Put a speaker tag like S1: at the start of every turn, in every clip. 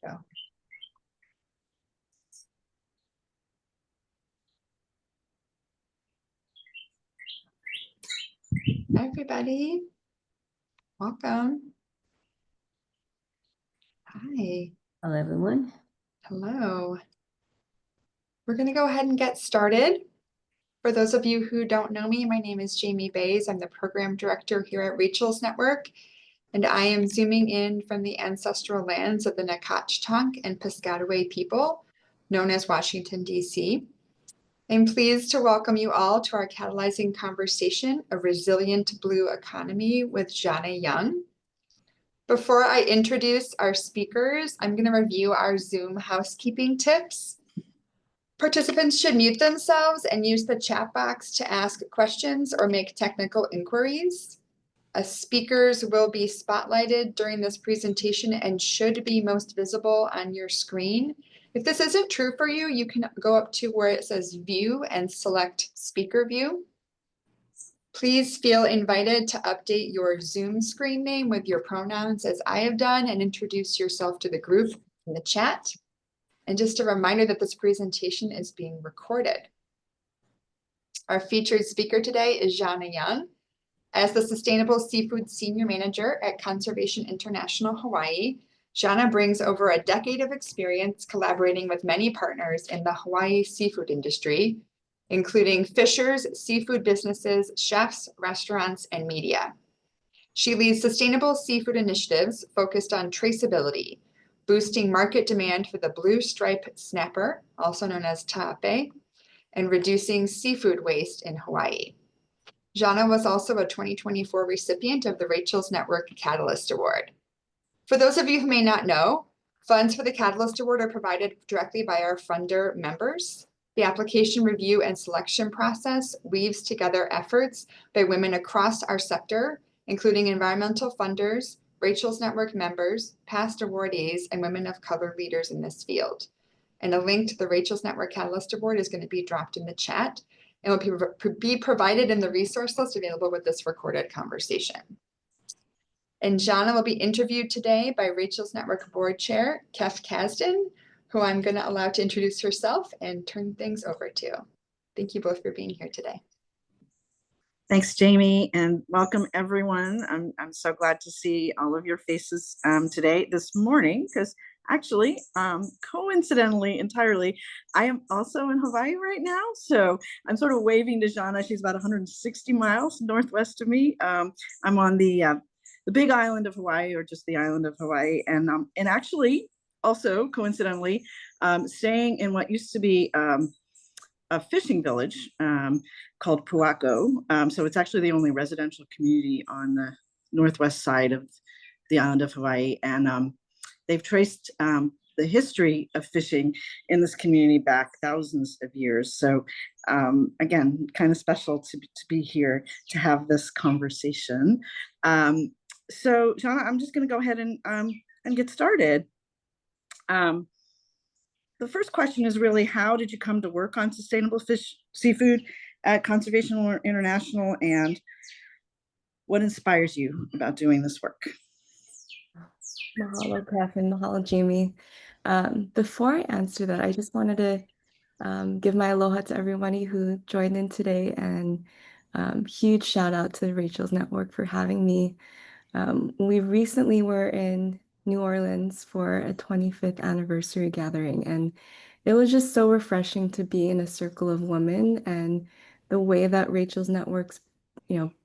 S1: Go. Hi, everybody. Welcome. Hi.
S2: Hello, everyone.
S1: Hello. We're going to go ahead and get started. For those of you who don't know me, my name is Jamie Bays. I'm the program director here at Rachel's Network, and I am zooming in from the ancestral lands of the Nacotchtank and Piscataway people, known as Washington, D.C. I'm pleased to welcome you all to our Catalyzing conversation, A Resilient Blue Economy with Jhana Young. Before I introduce our speakers, I'm going to review our Zoom housekeeping tips. Participants should mute themselves and use the chat box to ask questions or make technical inquiries. Speakers will be spotlighted during this presentation and should be most visible on your screen. If this isn't true for you, you can go up to where it says View and select Speaker View. Please feel invited to update your Zoom screen name with your pronouns as I have done and introduce yourself to the group in the chat. And just a reminder that this presentation is being recorded. Our featured speaker today is Jhana Young. As the Sustainable Seafood Senior Manager at Conservation International Hawai'i, Jhana brings over a decade of experience collaborating with many partners in the Hawaii seafood industry, including fishers, seafood businesses, chefs, restaurants, and media. She leads sustainable seafood initiatives focused on traceability, boosting market demand for the blue stripe snapper, also known as taʻape, and reducing seafood waste in Hawaii. Jhana was also a 2024 recipient of the Rachel's Network Catalyst Award. For those of you who may not know, funds for the Catalyst Award are provided directly by our funder members. The application review and selection process weaves together efforts by women across our sector, including environmental funders, Rachel's Network members, past awardees, and women of color leaders in this field. And a link to the Rachel's Network Catalyst Award is going to be dropped in the chat and will be provided in the resource list available with this recorded conversation. And Jhana will be interviewed today by Rachel's Network Board Chair, Kasdin, who I'm going to allow to introduce herself and turn things over to. Thank you both for being here today.
S3: Thanks, Jamie, and welcome everyone. I'm so glad to see all of your faces this morning, because actually, coincidentally, entirely, I am also in Hawaii right now. So I'm sort of waving to Jhana. She's about 160 miles northwest of me. I'm on the big island of Hawaii, or just the island of Hawaii, and actually, also coincidentally, staying in what used to be a fishing village called Puako. So it's actually the only residential community on the northwest side of the island of Hawaii. And they've traced the history of fishing in this community back thousands of years. So again, kind of special to be here to have this conversation. So Jhana, I'm just gonna go ahead and get started. The first question is really, how did you come to work on sustainable seafood at Conservation International, and what inspires you about doing this work?
S2: Mahalo, Kef, and mahalo, Jamie. Before I answer that, I just wanted to give my aloha to everybody who joined in today, and huge shout out to Rachel's Network for having me. We recently were in New Orleans for a 25th anniversary gathering, and it was just so refreshing to be in a circle of women, and the way that Rachel's Networks,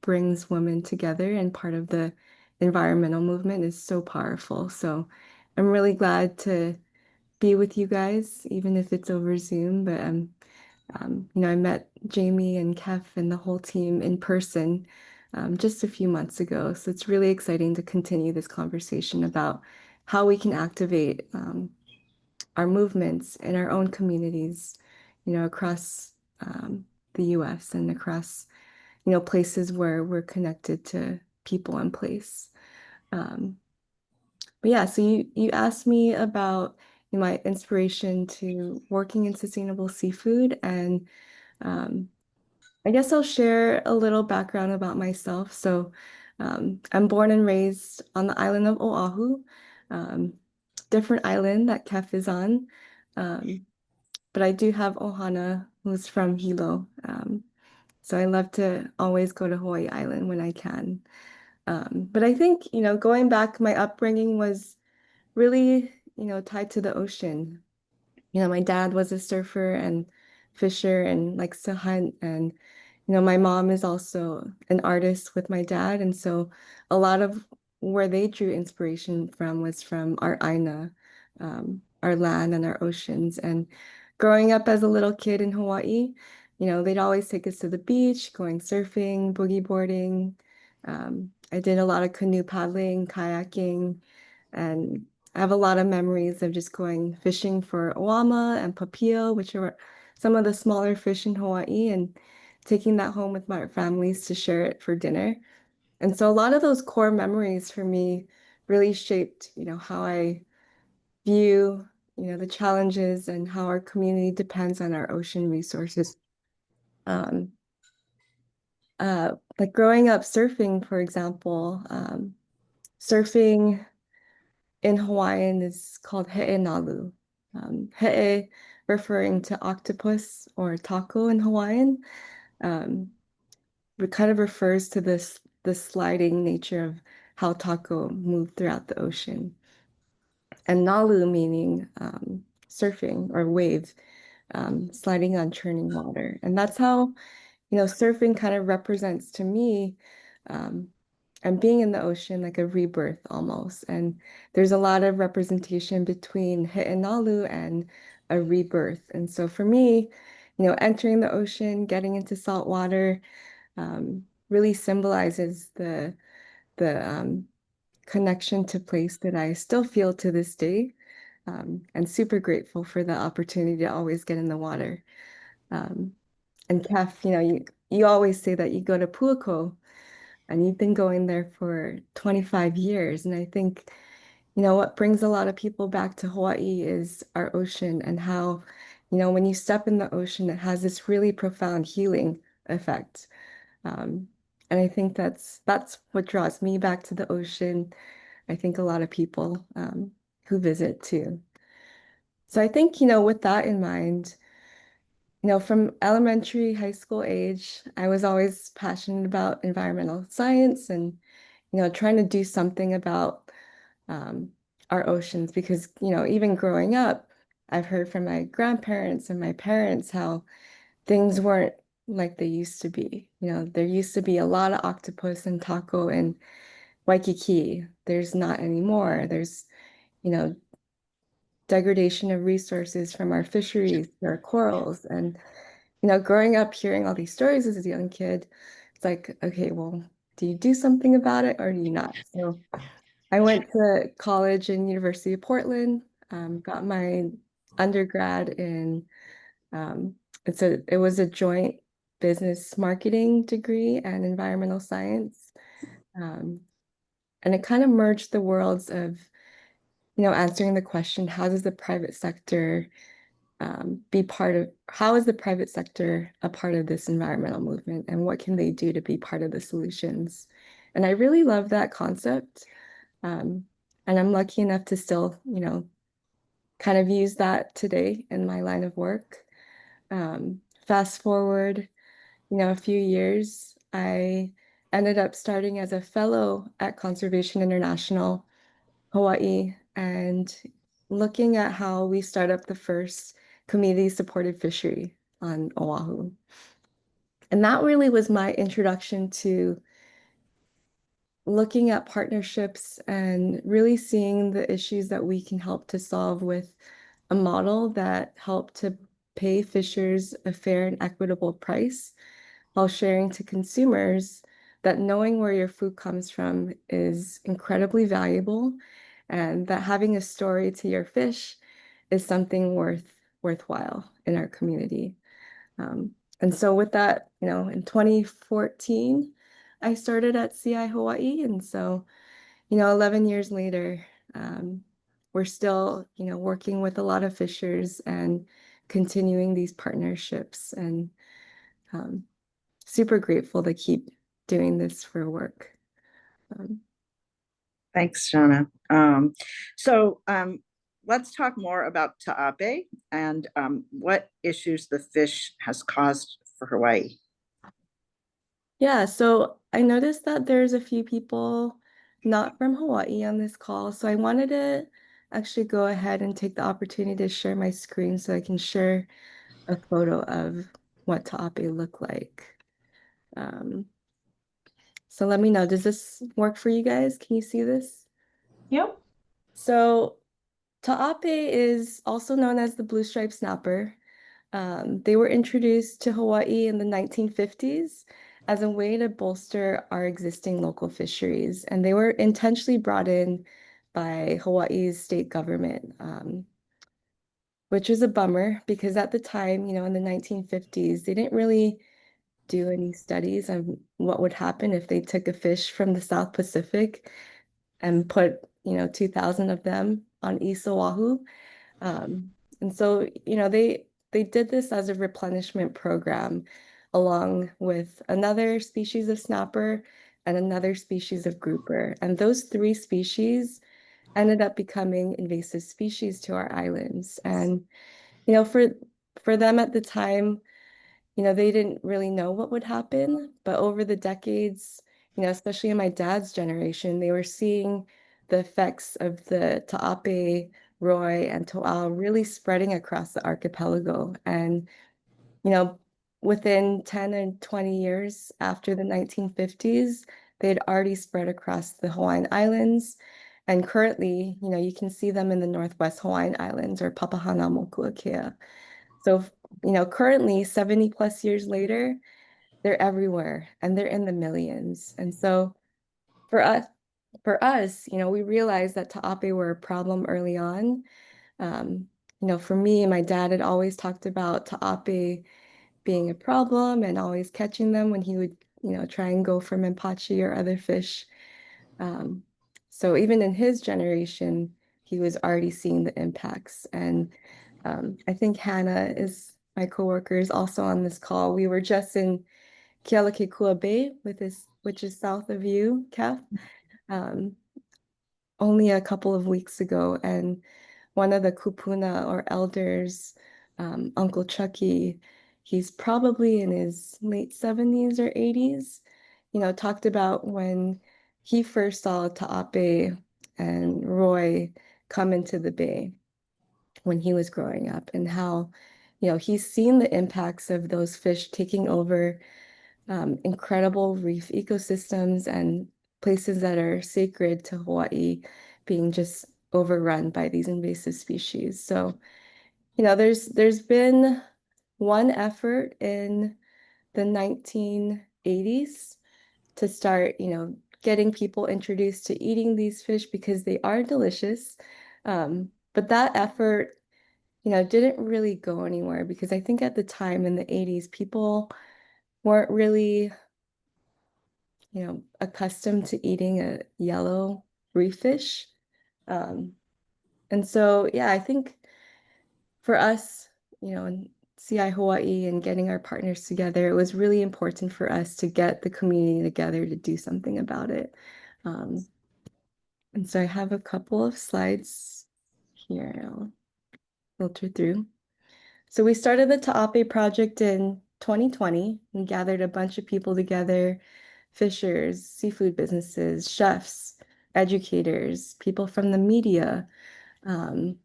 S2: brings women together and part of the environmental movement is so powerful. So I'm really glad to be with you guys, even if it's over Zoom. But I met Jamie and Kef and the whole team in person just a few months ago. So it's really exciting to continue this conversation about how we can activate our movements in our own communities, across the US and across, places where we're connected to people and place. But yeah, so you asked me about my inspiration to working in sustainable seafood, and I guess I'll share a little background about myself. So I'm born and raised on the island of Oahu. different island that Kef is on. But I do have Ohana, who's from Hilo. So I love to always go to Hawaii Island when I can. But I think, going back, my upbringing was really, tied to the ocean. My dad was a surfer and fisher and likes to hunt. And, my mom is also an artist with my dad. And so a lot of where they drew inspiration from was from our aina, our land and our oceans. And growing up as a little kid in Hawaii, they'd always take us to the beach, going surfing, boogie boarding. I did a lot of canoe paddling, kayaking, and I have a lot of memories of just going fishing for ʻoama and papio, which are some of the smaller fish in Hawaii, and taking that home with my families to share it for dinner. And so a lot of those core memories for me really shaped, how I view, the challenges and how our community depends on our ocean resources. Um, like growing up surfing, for example, surfing in Hawaiian is called he'e nalu. He'e referring to octopus or taco in Hawaiian. It kind of refers to the sliding nature of how taco move throughout the ocean. And nalu meaning surfing or wave, sliding on churning water. And that's how, surfing kind of represents to me and being in the ocean like a rebirth almost. And there's a lot of representation between He'enalu and a rebirth. And so for me, entering the ocean, getting into salt water, really symbolizes the connection to place that I still feel to this day. And super grateful for the opportunity to always get in the water. And Kef, you always say that you go to Puako, and you've been going there for 25 years. And I think, what brings a lot of people back to Hawaii is our ocean and how, when you step in the ocean, it has this really profound healing effect. And I think that's what draws me back to the ocean. I think a lot of people who visit too. So I think, with that in mind, from elementary, high school age, I was always passionate about environmental science and, trying to do something about our oceans because, even growing up, I've heard from my grandparents and my parents how things weren't like they used to be. There used to be a lot of octopus and taco in Waikiki. There's not anymore. There's, degradation of resources from our fisheries, our corals. And, growing up hearing all these stories as a young kid, it's like, okay, well, do you do something about it or do you not? So I went to college in University of Portland, got my undergrad in, it was a joint business marketing degree and environmental science. And it kind of merged the worlds of, answering the question, how does the private sector how is the private sector a part of this environmental movement and what can they do to be part of the solutions? And I really love that concept. And I'm lucky enough to still, kind of use that today in my line of work. Fast forward, a few years, I ended up starting as a fellow at Conservation International Hawai'i and looking at how we start up the first community-supported fishery on Oahu. And that really was my introduction to looking at partnerships and really seeing the issues that we can help to solve with a model that helped to pay fishers a fair and equitable price while sharing to consumers that knowing where your food comes from is incredibly valuable and that having a story to your fish is something worthwhile in our community. And so with that, in 2014, I started at CI Hawaii. And so, 11 years later, we're still, working with a lot of fishers and continuing these partnerships and super grateful to keep doing this for work.
S3: Thanks, Jhana. let's talk more about taʻape and what issues the fish has caused for Hawaii.
S2: Yeah, so I noticed that there's a few people not from Hawaii on this call, so I wanted to actually go ahead and take the opportunity to share my screen so I can share a photo of what taʻape look like. Um, so let me know, does this work for you guys? Can you see this?
S4: Yep.
S2: So taʻape is also known as the blue stripe snapper. They were introduced to Hawaii in the 1950s as a way to bolster our existing local fisheries, and they were intentionally brought in by Hawaii's state government, which was a bummer because at the time, in the 1950s, they didn't really do any studies on what would happen if they took a fish from the South Pacific and put, 2,000 of them on East Oahu. And so, they did this as a replenishment program along with another species of snapper and another species of grouper. And those three species ended up becoming invasive species to our islands. And, for them at the time, they didn't really know what would happen, but over the decades, especially in my dad's generation, they were seeing the effects of the taʻape, Roy, and toʻau really spreading across the archipelago. And, you know, within 10 and 20 years after the 1950s, they had already spread across the Hawaiian Islands. And currently, you can see them in the Northwest Hawaiian Islands or Papahanaumokuakea. So, currently 70 plus years later, they're everywhere and they're in the millions. And so for us, we realized that taʻape were a problem early on. For me, my dad had always talked about taʻape being a problem and always catching them when he would, try and go for mampachi or other fish. So even in his generation, he was already seeing the impacts. And I think Hannah is my coworker is also on this call. We were just in Kealakekua Bay, which is south of you, Kath, only a couple of weeks ago. And one of the kupuna or elders, Uncle Chucky, he's probably in his late 70s or 80s, talked about when he first saw taʻape and Roy come into the bay when he was growing up and how, he's seen the impacts of those fish taking over incredible reef ecosystems and places that are sacred to Hawaii being just overrun by these invasive species. So, there's been one effort in the 1980s to start, getting people introduced to eating these fish because they are delicious. But that effort, didn't really go anywhere because I think at the time in the 80s, people weren't really, accustomed to eating a yellow reef fish. And so, yeah, I think for us, in CI Hawaii and getting our partners together, it was really important for us to get the community together to do something about it. And so I have a couple of slides here I'll filter through. So we started the taʻape project in 2020. We gathered a bunch of people together, fishers, seafood businesses, chefs, educators, people from the media, to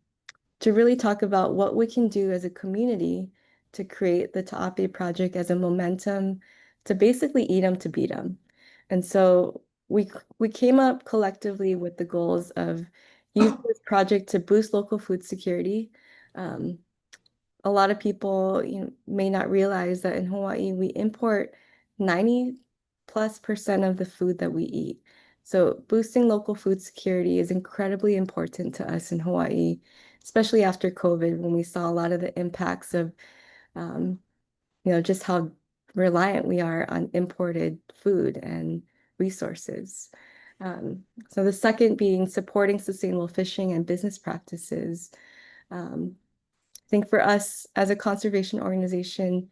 S2: really talk about what we can do as a community to create the taʻape project as a momentum to basically eat them to beat them. And so we came up collectively with the goals of using this project to boost local food security. A lot of people may not realize that in Hawaii, we import 90+% of the food that we eat. So boosting local food security is incredibly important to us in Hawaii, especially after COVID, when we saw a lot of the impacts of, just how reliant we are on imported food and resources. So the second being supporting sustainable fishing and business practices. I think for us as a conservation organization,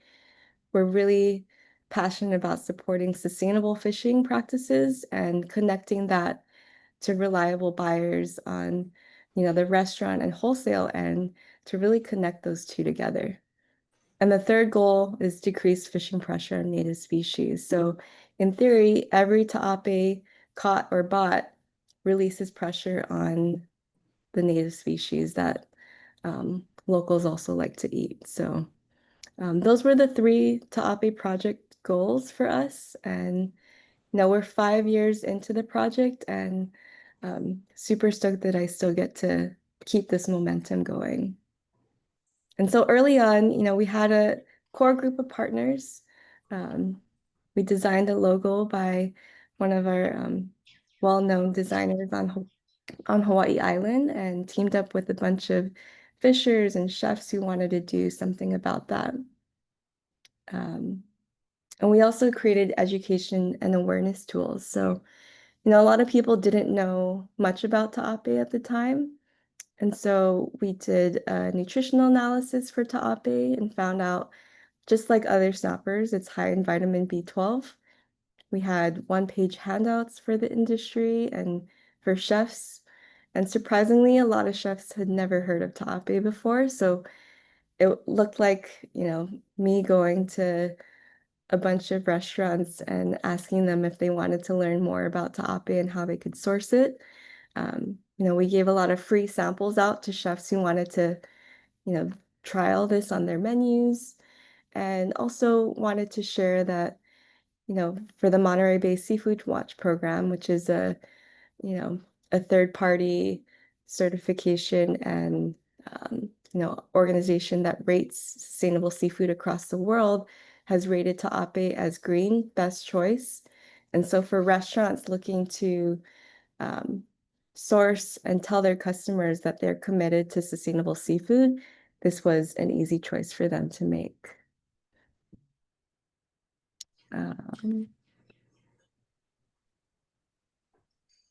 S2: we're really passionate about supporting sustainable fishing practices and connecting that to reliable buyers on, the restaurant and wholesale end to really connect those two together. And the third goal is decrease fishing pressure on native species. So in theory, every taʻape caught or bought releases pressure on the native species that locals also like to eat. So those were the three taʻape project goals for us. And now we're 5 years into the project and super stoked that I still get to keep this momentum going. And so early on, we had a core group of partners. We designed a logo by one of our well-known designers on Hawaii Island and teamed up with a bunch of fishers and chefs who wanted to do something about that. And we also created education and awareness tools. So, a lot of people didn't know much about taʻape at the time. And so we did a nutritional analysis for taʻape and found out, just like other snappers, it's high in vitamin B12. We had one-page handouts for the industry and for chefs. And surprisingly, a lot of chefs had never heard of taʻape before. So it looked like, me going to a bunch of restaurants and asking them if they wanted to learn more about taʻape and how they could source it. We gave a lot of free samples out to chefs who wanted to, trial this on their menus, and also wanted to share that, for the Monterey Bay Seafood Watch program, which is a third-party certification and, organization that rates sustainable seafood across the world, has rated taʻape as green, best choice. And so for restaurants looking to source and tell their customers that they're committed to sustainable seafood, this was an easy choice for them to make.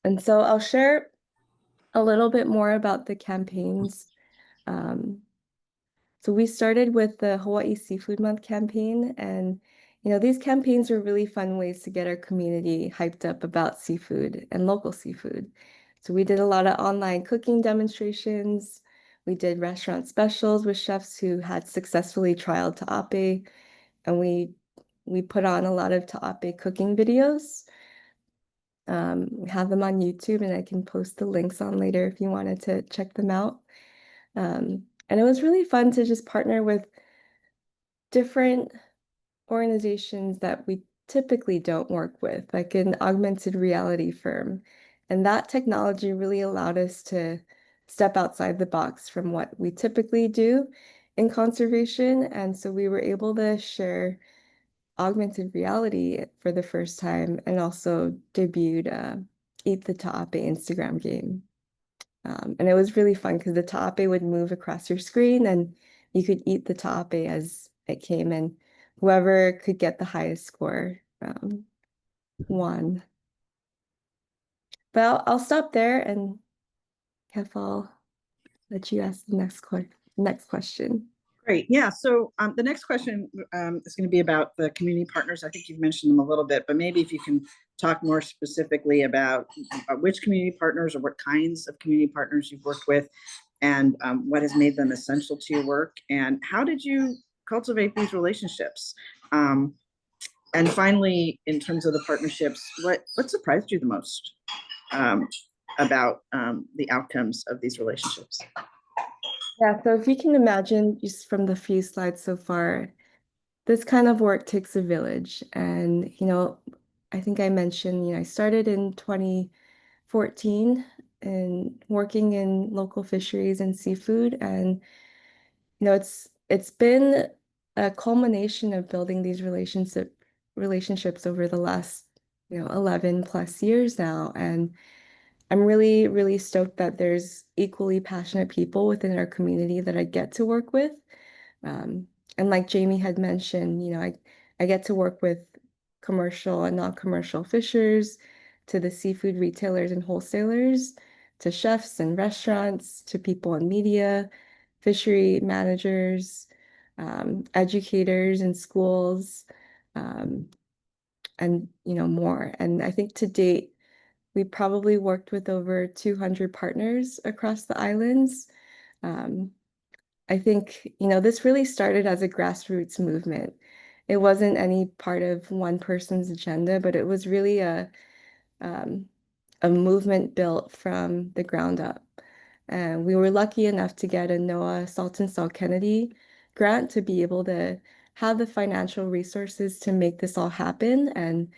S2: And so I'll share a little bit more about the campaigns. So we started with the Hawaii Seafood Month campaign, and these campaigns were really fun ways to get our community hyped up about seafood and local seafood. So we did a lot of online cooking demonstrations. We did restaurant specials with chefs who had successfully trialed taʻape, and we put on a lot of taʻape cooking videos. We have them on YouTube, and I can post the links on later if you wanted to check them out. And it was really fun to just partner with different organizations that we typically don't work with, like an augmented reality firm. And that technology really allowed us to step outside the box from what we typically do in conservation. And so we were able to share augmented reality for the first time and also debuted Eat the Taʻape Instagram game. And it was really fun because the taʻape would move across your screen and you could eat the taʻape as it came, and whoever could get the highest score won. But I'll stop there, and Kef, I'll let you ask the next question.
S3: Great. Yeah. So the next question is going to be about the community partners. I think you've mentioned them a little bit, but maybe if you can talk more specifically about which community partners or what kinds of community partners you've worked with, and what has made them essential to your work, and how did you cultivate these relationships? And finally, in terms of the partnerships, what surprised you the most about the outcomes of these relationships?
S2: Yeah, so if you can imagine just from the few slides so far, this kind of work takes a village. And, I think I mentioned, I started in 2014 and working in local fisheries and seafood. And, it's been a culmination of building these relationships over the last, 11 plus years now. And I'm really, really stoked that there's equally passionate people within our community that I get to work with. And like Jamie had mentioned, I get to work with commercial and non-commercial fishers, to the seafood retailers and wholesalers, to chefs and restaurants, to people in media, fishery managers, educators in schools, and more. And I think to date, we probably worked with over 200 partners across the islands. I think, this really started as a grassroots movement. It wasn't any part of one person's agenda, but it was really um, a movement built from the ground up. And we were lucky enough to get a NOAA Salt and Salt Kennedy grant to be able to have the financial resources to make this all happen. And,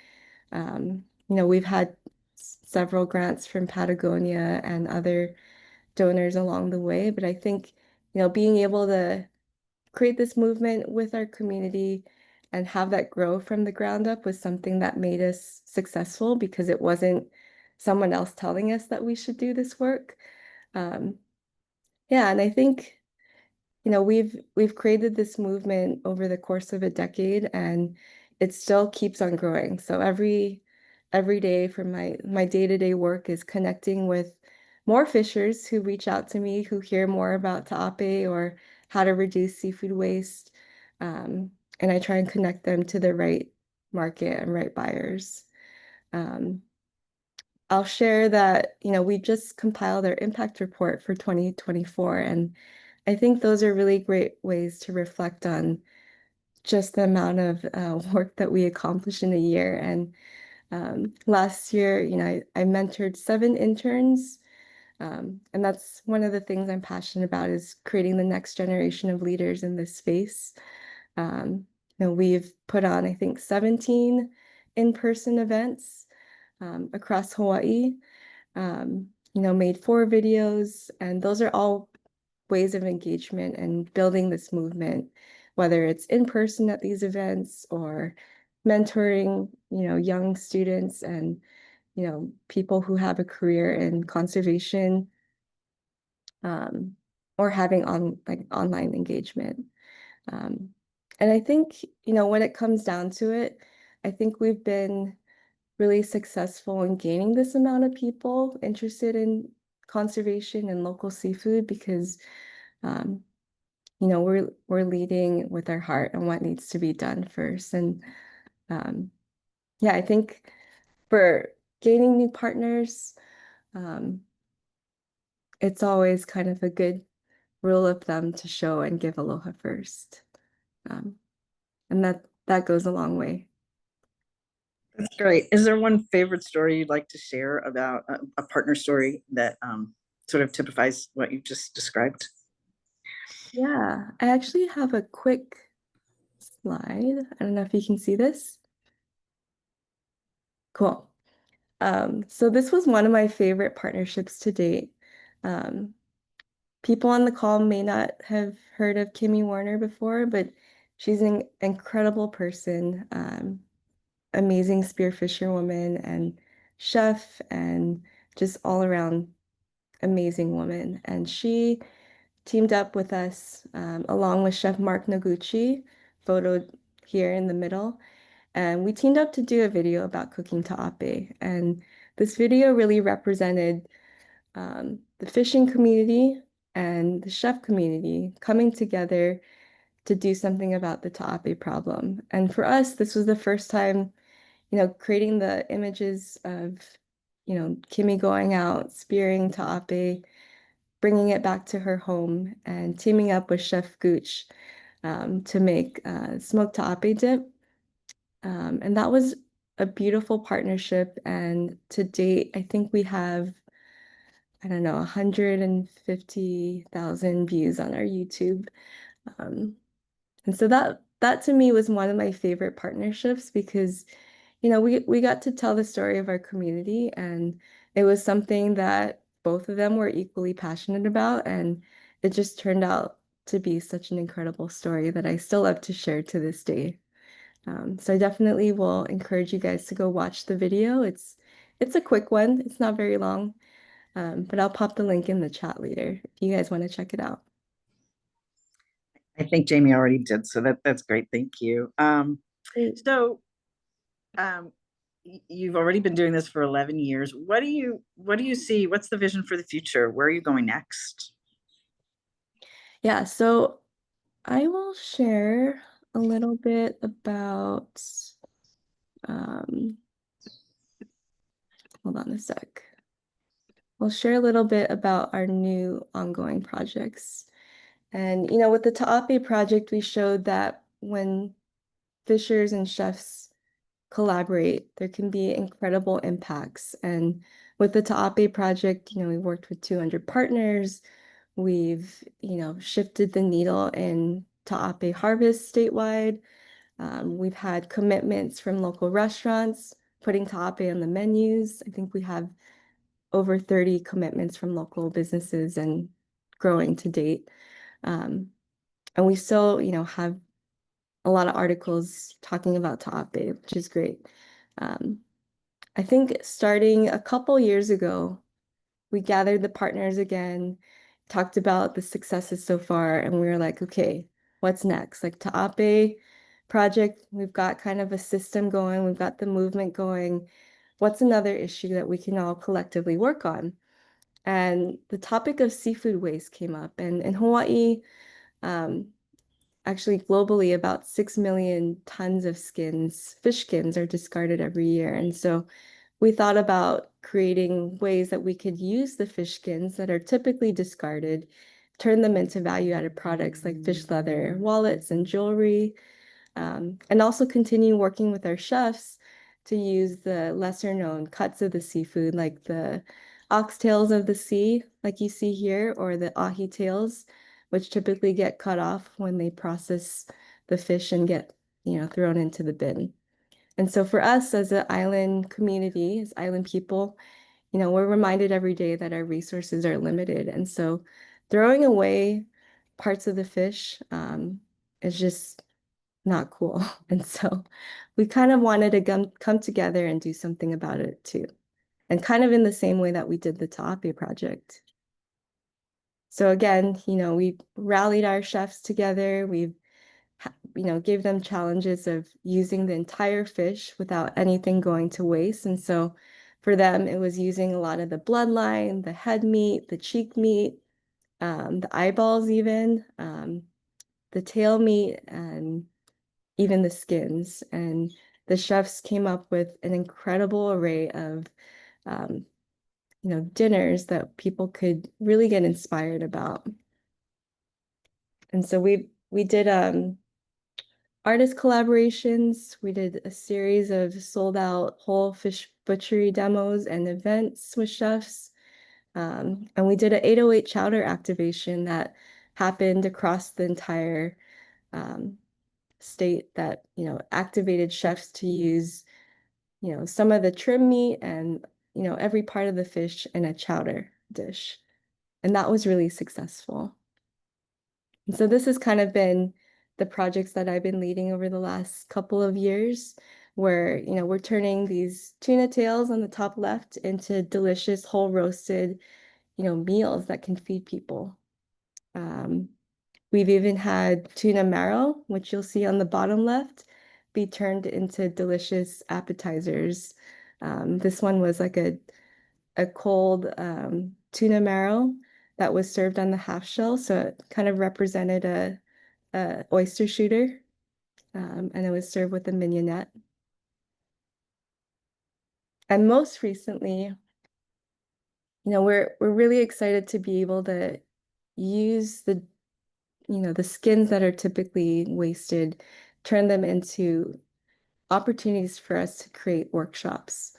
S2: we've had several grants from Patagonia and other donors along the way. But I think, being able to create this movement with our community and have that grow from the ground up was something that made us successful because it wasn't someone else telling us that we should do this work. Yeah, and I think, we've created this movement over the course of a decade, and it still keeps on growing. So every day from my day-to-day work is connecting with more fishers who reach out to me, who hear more about taʻape or how to reduce seafood waste. And I try and connect them to the right market and right buyers. I'll share that, we just compiled our impact report for 2024, and I think those are really great ways to reflect on just the amount of work that we accomplished in a year. And last year, I mentored 7 interns, and that's one of the things I'm passionate about is creating the next generation of leaders in this space. We've put on, I think, 17 in-person events across Hawaii, made 4 videos, and those are all ways of engagement and building this movement, whether it's in person at these events or mentoring, young students and, people who have a career in conservation, or having online engagement. And I think, when it comes down to it, I think we've been really successful in gaining this amount of people interested in conservation and local seafood because we're leading with our heart on what needs to be done first. And yeah, I think for gaining new partners, it's always kind of a good rule of thumb to show and give aloha first. And that goes a long way.
S3: That's great. Is there one favorite story you'd like to share about a partner story that sort of typifies what you just described?
S2: Yeah, I actually have a quick slide. I don't know if you can see this. Cool. So this was one of my favorite partnerships to date. People on the call may not have heard of Kimmy Warner before, but she's an incredible person, amazing spearfisher woman and chef and just all around amazing woman. And she teamed up with us along with Chef Mark Noguchi, photoed here in the middle. And we teamed up to do a video about cooking taʻape. And this video really represented the fishing community and the chef community coming together to do something about the taʻape problem. And for us, this was the first time, creating the images of, Kimmy going out, spearing taʻape, bringing it back to her home, and teaming up with Chef Gooch to make smoked taʻape dip. And that was a beautiful partnership. And to date, I think we have, I don't know, 150,000 views on our YouTube. And so that to me was one of my favorite partnerships because, we got to tell the story of our community, and it was something that both of them were equally passionate about, and it just turned out to be such an incredible story that I still love to share to this day. So I definitely will encourage you guys to go watch the video. It's a quick one. It's not very long, but I'll pop the link in the chat later if you guys want to check it out.
S3: I think Jamie already did, so that's great. Thank you.
S2: Great.
S3: So you've already been doing this for 11 years. What do you see? What's the vision for the future? Where are you going next?
S2: Yeah, so I will share a little bit about hold on a sec. We'll share a little bit about our new ongoing projects. And, with the taʻape project, we showed that when fishers and chefs collaborate, there can be incredible impacts. And with the taʻape project, we worked with 200 partners. We've, shifted the needle in taʻape harvest statewide. We've had commitments from local restaurants putting taʻape on the menus. I think we have over 30 commitments from local businesses and growing to date. And we still, have a lot of articles talking about taʻape, which is great. I think starting a couple years ago, we gathered the partners again, talked about the successes so far, and we were like, okay, what's next? Like taʻape project, we've got kind of a system going, we've got the movement going. What's another issue that we can all collectively work on? And the topic of seafood waste came up. And in Hawaii, actually globally, about 6 million tons of fish skins are discarded every year. And so we thought about creating ways that we could use the fish skins that are typically discarded, turn them into value-added products like fish leather, wallets, and jewelry, and also continue working with our chefs to use the lesser-known cuts of the seafood, like the oxtails of the sea, like you see here, or the ahi tails, which typically get cut off when they process the fish and get, thrown into the bin. And so for us as an island community, as island people, we're reminded every day that our resources are limited. And so throwing away parts of the fish is just not cool. And so we kind of wanted to come together and do something about it too. And kind of in the same way that we did the taʻape project. So again, we rallied our chefs together. We've gave them challenges of using the entire fish without anything going to waste. And so for them, it was using a lot of the bloodline, the head meat, the cheek meat, the eyeballs even, the tail meat, and even the skins. And the chefs came up with an incredible array of, dinners that people could really get inspired about. And so we did artist collaborations. We did a series of sold out whole fish butchery demos and events with chefs. And we did an 808 chowder activation that happened across the entire state that, activated chefs to use, some of the trim meat and, every part of the fish in a chowder dish. And that was really successful. And so this has kind of been the projects that I've been leading over the last couple of years, where, we're turning these tuna tails on the top left into delicious whole roasted, meals that can feed people. We've even had tuna marrow, which you'll see on the bottom left, be turned into delicious appetizers. This one was like a cold tuna marrow that was served on the half shell. So it kind of represented a oyster shooter, and it was served with a mignonette. And most recently, we're really excited to be able to use the skins that are typically wasted, turn them into opportunities for us to create workshops.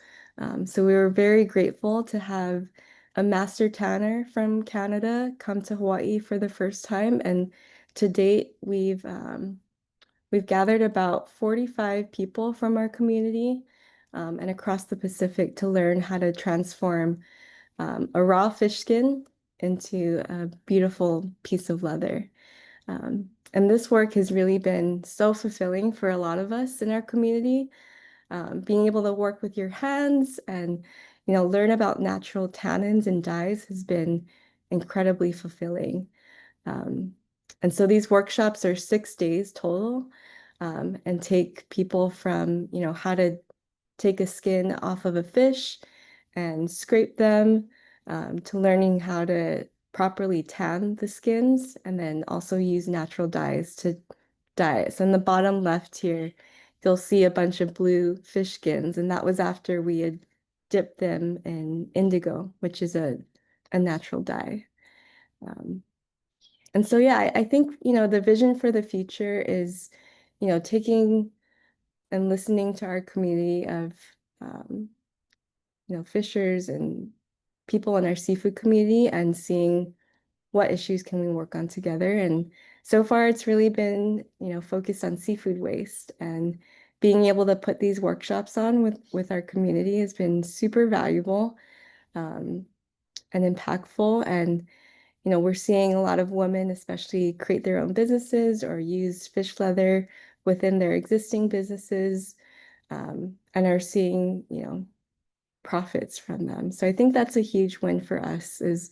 S2: So we were very grateful to have a master tanner from Canada come to Hawaii for the first time. And to date, we've gathered about 45 people from our community and across the Pacific to learn how to transform a raw fish skin into a beautiful piece of leather. And this work has really been so fulfilling for a lot of us in our community. Being able to work with your hands and, learn about natural tannins and dyes has been incredibly fulfilling. And so these workshops are 6 days total, and take people from, how to take a skin off of a fish and scrape them, to learning how to properly tan the skins and then also use natural dyes to dye it. So in the bottom left here, you'll see a bunch of blue fish skins, and that was after we had dip them in indigo, which is a natural dye. And so, yeah, I think, the vision for the future is, taking and listening to our community of, fishers and people in our seafood community and seeing what issues can we work on together. And so far, it's really been, focused on seafood waste, and being able to put these workshops on with our community has been super valuable, and impactful. And, we're seeing a lot of women, especially, create their own businesses or use fish leather within their existing businesses, and are seeing, profits from them. So I think that's a huge win for us, is,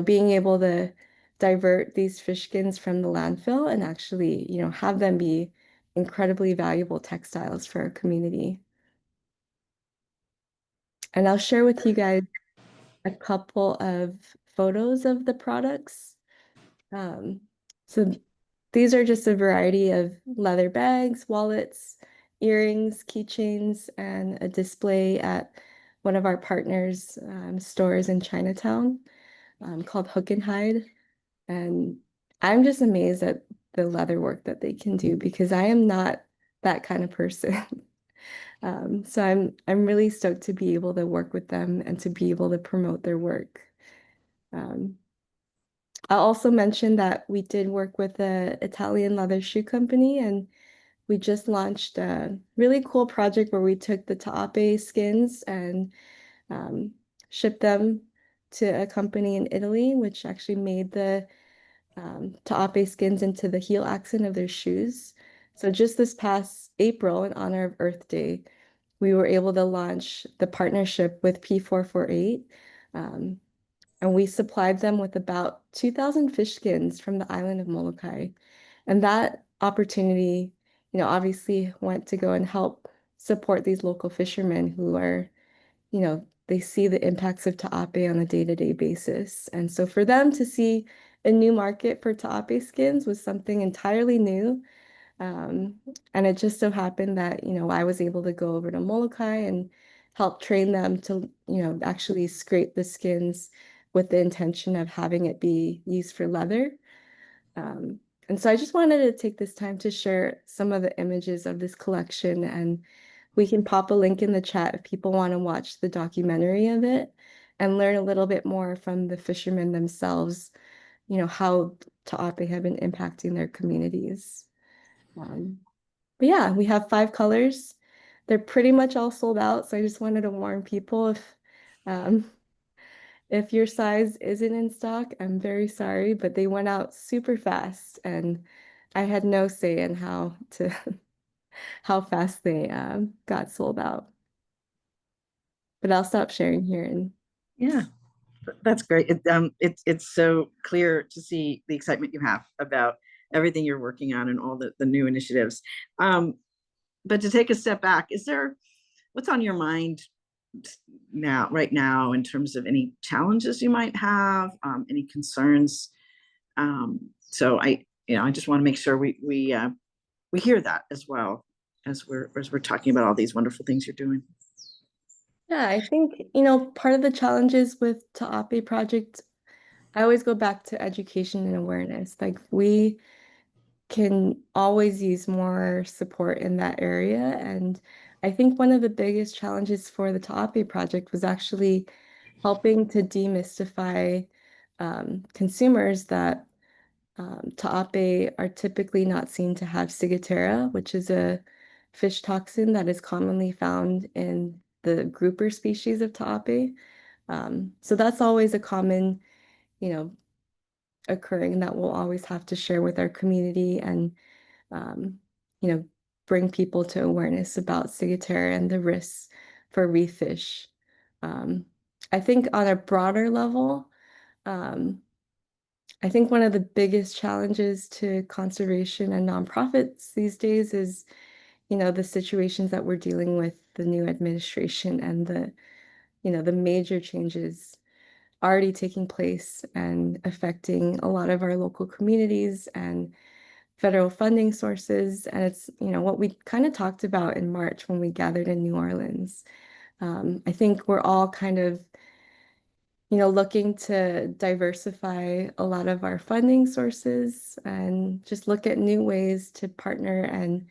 S2: being able to divert these fish skins from the landfill and actually, have them be incredibly valuable textiles for our community. And I'll share with you guys a couple of photos of the products. So these are just a variety of leather bags, wallets, earrings, keychains, and a display at one of our partners' stores in Chinatown, called Hook and Hide. And I'm just amazed at the leather work that they can do, because I am not that kind of person. So I'm really stoked to be able to work with them and to be able to promote their work. I'll also mention that we did work with an Italian leather shoe company, and we just launched a really cool project where we took the taʻape skins and shipped them to a company in Italy, which actually made the taʻape skins into the heel accent of their shoes. So just this past April, in honor of Earth Day, we were able to launch the partnership with P448. And we supplied them with about 2,000 fish skins from the island of Molokai. And that opportunity, obviously went to go and help support these local fishermen who are, they see the impacts of taʻape on a day-to-day basis. And so for them to see a new market for taʻape skins was something entirely new. And it just so happened that, I was able to go over to Molokai and help train them to, actually scrape the skins with the intention of having it be used for leather. And so I just wanted to take this time to share some of the images of this collection, and we can pop a link in the chat if people want to watch the documentary of it and learn a little bit more from the fishermen themselves, how taʻape have been impacting their communities. But yeah, we have 5 colors. They're pretty much all sold out, so I just wanted to warn people, if your size isn't in stock, I'm very sorry, but they went out super fast, and I had no say in how fast they got sold out. But I'll stop sharing here. And
S3: Yeah, that's great. It's so clear to see the excitement you have about everything you're working on and all the new initiatives. But to take a step back, what's on your mind right now, in terms of any challenges you might have, any concerns? So I just want to make sure we hear that as well, as we're talking about all these wonderful things you're doing.
S2: yeah, I think, part of the challenges with taʻape project, I always go back to education and awareness. Like, we can always use more support in that area. And I think one of the biggest challenges for the taʻape project was actually helping to demystify consumers that taʻape are typically not seen to have ciguatera, which is a fish toxin that is commonly found in the grouper species of taʻape. So that's always a common, occurring that we'll always have to share with our community, and, bring people to awareness about ciguatera and the risks for reef fish. I think on a broader level, I think one of the biggest challenges to conservation and nonprofits these days is, the situations that we're dealing with, the new administration and the major changes already taking place and affecting a lot of our local communities and federal funding sources. And it's, what we kind of talked about in March when we gathered in New Orleans. I think we're all kind of, looking to diversify a lot of our funding sources and just look at new ways to partner and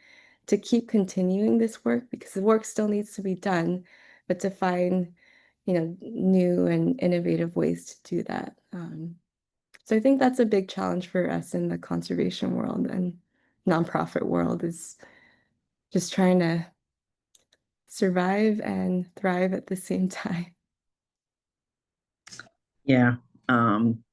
S2: to keep continuing this work, because the work still needs to be done, but to find, new and innovative ways to do that. So I think that's a big challenge for us in the conservation world and nonprofit world, is just trying to survive and thrive at the same time.
S3: Yeah, I'm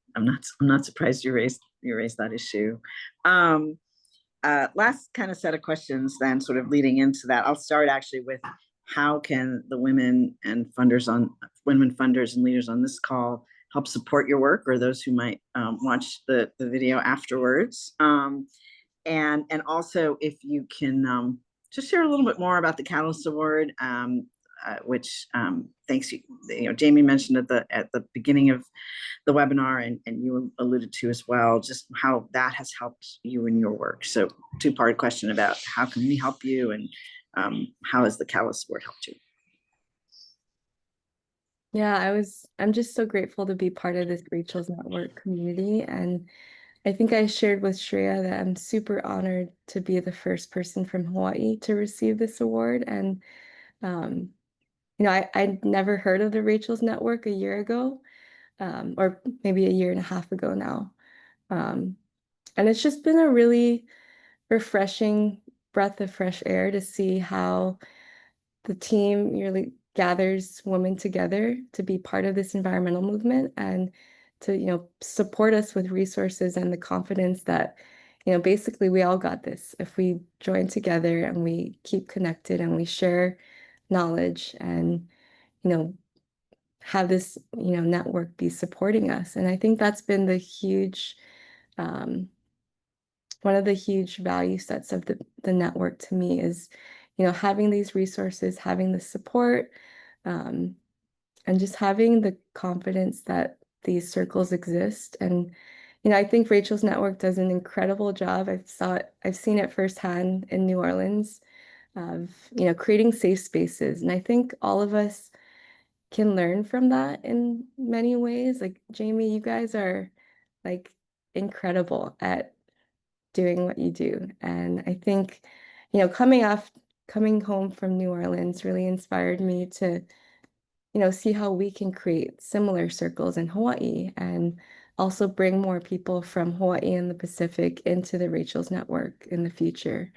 S3: not surprised you raised that issue. Last kind of set of questions then, sort of leading into that. I'll start actually with, how can the women funders and leaders on this call help support your work, or those who might watch the video afterwards? And also, if you can just share a little bit more about the Catalyst Award, which thanks Jamie mentioned at the beginning of the webinar, and you alluded to as well, just how that has helped you in your work. So two-part question about how can we help you, and how has the Catalyst Award helped you?
S2: Yeah, I'm just so grateful to be part of this Rachel's Network community. And I think I shared with Shreya that I'm super honored to be the first person from Hawaii to receive this award. And, I'd never heard of the Rachel's Network a year ago, or maybe a year and a half ago now. And it's just been a really refreshing breath of fresh air to see how the team really gathers women together to be part of this environmental movement, and to, support us with resources and the confidence that, basically we all got this if we join together and we keep connected and we share knowledge and, have this, network be supporting us. And I think that's been the huge, one of the huge value sets of the network to me is, having these resources, having the support, and just having the confidence that these circles exist. And, I think Rachel's Network does an incredible job. I've seen it firsthand in New Orleans of, creating safe spaces. And I think all of us can learn from that in many ways. Like Jamie, you guys are like incredible at doing what you do. And I think, coming home from New Orleans really inspired me to, see how we can create similar circles in Hawaii, and also bring more people from Hawaii and the Pacific into the Rachel's Network in the future.